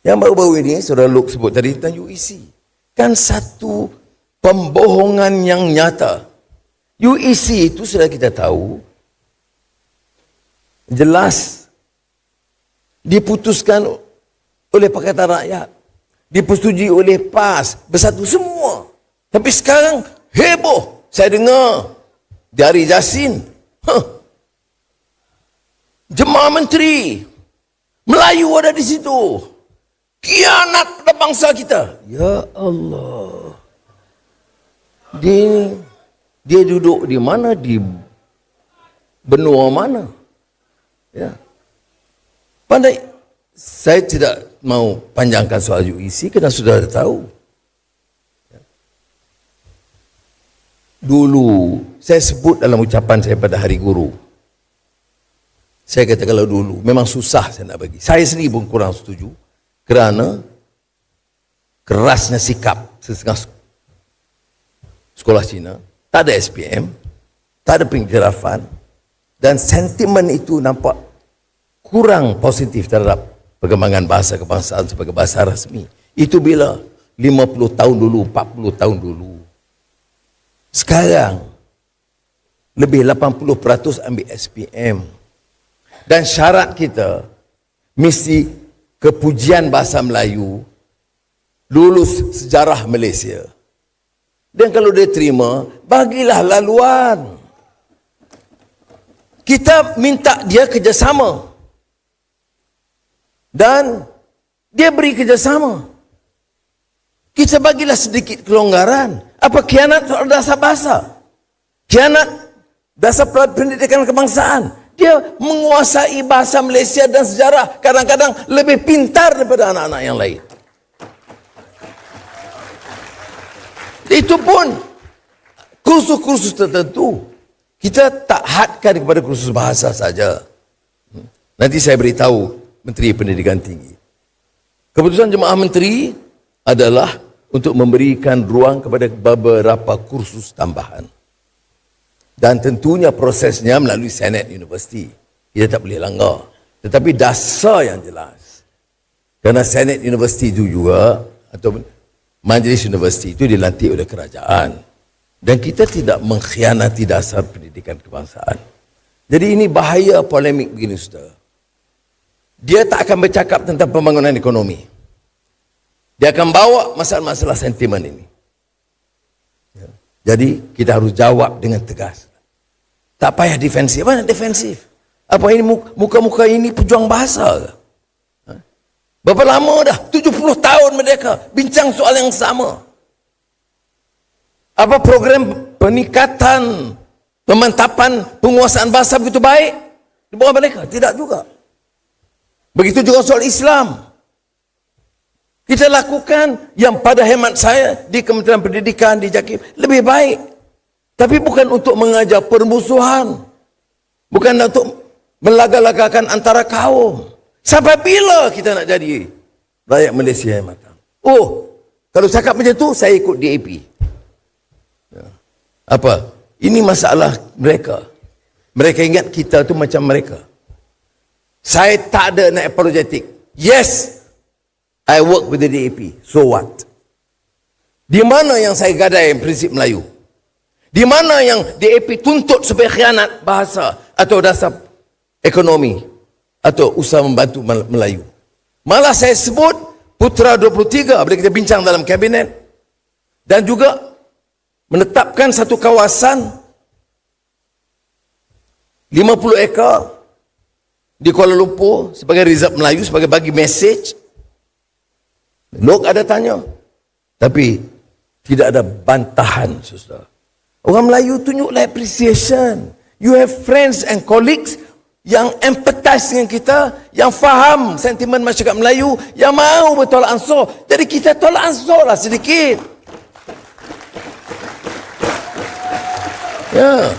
Yang baru-baru ini, Saudara Luke sebut tadi tentang UEC. Kan satu pembohongan yang nyata. UEC itu sudah kita tahu, jelas diputuskan oleh Pakatan Rakyat, dipersetujui oleh PAS, bersatu semua. Tapi sekarang heboh, saya dengar dari Jasin, Jemaah Menteri Melayu ada di situ, khianat pada bangsa kita. Ya Allah, dia duduk di mana, di benua mana? Ya. Pandai, saya tidak mau panjangkan soal UEC kerana sudah tahu. Dulu, saya sebut dalam ucapan saya pada Hari Guru. Saya kata kalau dulu, memang susah saya nak bagi. Saya sendiri pun kurang setuju. Kerana kerasnya sikap setengah sekolah Cina. Tak ada SPM, tak ada pengiktirafan. Dan sentimen itu nampak kurang positif terhadap perkembangan bahasa kebangsaan sebagai bahasa rasmi. Itu bila 50 tahun dulu, 40 tahun dulu. Sekarang, lebih 80% ambil SPM. Dan syarat kita, mesti kepujian bahasa Melayu, lulus sejarah Malaysia. Dan kalau dia terima, bagilah laluan. Kita minta dia kerjasama. Dan dia beri kerjasama. Kita bagilah sedikit kelonggaran. Apa khianat soal dasar bahasa? Khianat dasar pendidikan kebangsaan. Dia menguasai bahasa Malaysia dan sejarah. Kadang-kadang lebih pintar daripada anak-anak yang lain. Itu pun kursus-kursus tertentu. Kita tak hadkan kepada kursus bahasa saja. Nanti saya beritahu Menteri Pendidikan Tinggi. Keputusan Jemaah Menteri adalah untuk memberikan ruang kepada beberapa kursus tambahan. Dan tentunya prosesnya melalui Senate University. Kita tak boleh langgar. Tetapi dasar yang jelas. Kerana Senate University itu juga, atau Majlis Universiti itu dilantik oleh kerajaan. Dan kita tidak mengkhianati dasar pendidikan kebangsaan. Jadi ini bahaya polemik begini, saudara. Dia tak akan bercakap tentang pembangunan ekonomi. Dia akan bawa masalah-masalah sentimen ini. Jadi kita harus jawab dengan tegas. Tak payah defensif. Mana defensif? Apa ini muka-muka ini pejuang bahasa ke? Berapa lama dah? 70 tahun mereka bincang soal yang sama. Apa program peningkatan, pemantapan penguasaan bahasa begitu baik di bawah mereka? Tidak juga. Begitu juga soal Islam. Kita lakukan yang pada hemat saya di Kementerian Pendidikan, di JAKIM, lebih baik. Tapi bukan untuk mengajar permusuhan. Bukan untuk melaga-lagakan antara kaum. Sampai bila kita nak jadi rakyat Malaysia yang matang? Oh, kalau cakap macam tu, saya ikut DAP. Apa? Ini masalah mereka. Mereka ingat kita tu macam mereka. Saya tak ada nak apologetic. Yes, I work with the DAP. So what? Di mana yang saya gadai prinsip Melayu? Di mana yang DAP tuntut supaya khianat bahasa atau dasar ekonomi atau usaha membantu Melayu? Malah saya sebut Putra 23 bila kita bincang dalam kabinet, dan juga menetapkan satu kawasan 50 ekar di Kuala Lumpur sebagai reserve Melayu, sebagai bagi mesej. Lok ada tanya, tapi tidak ada bantahan, saudara. Orang Melayu tunjuklah appreciation. You have friends and colleagues yang empathize dengan kita, yang faham sentimen masyarakat Melayu, yang mahu bertolak ansur. Jadi kita tolak ansur lah sedikit. Ya.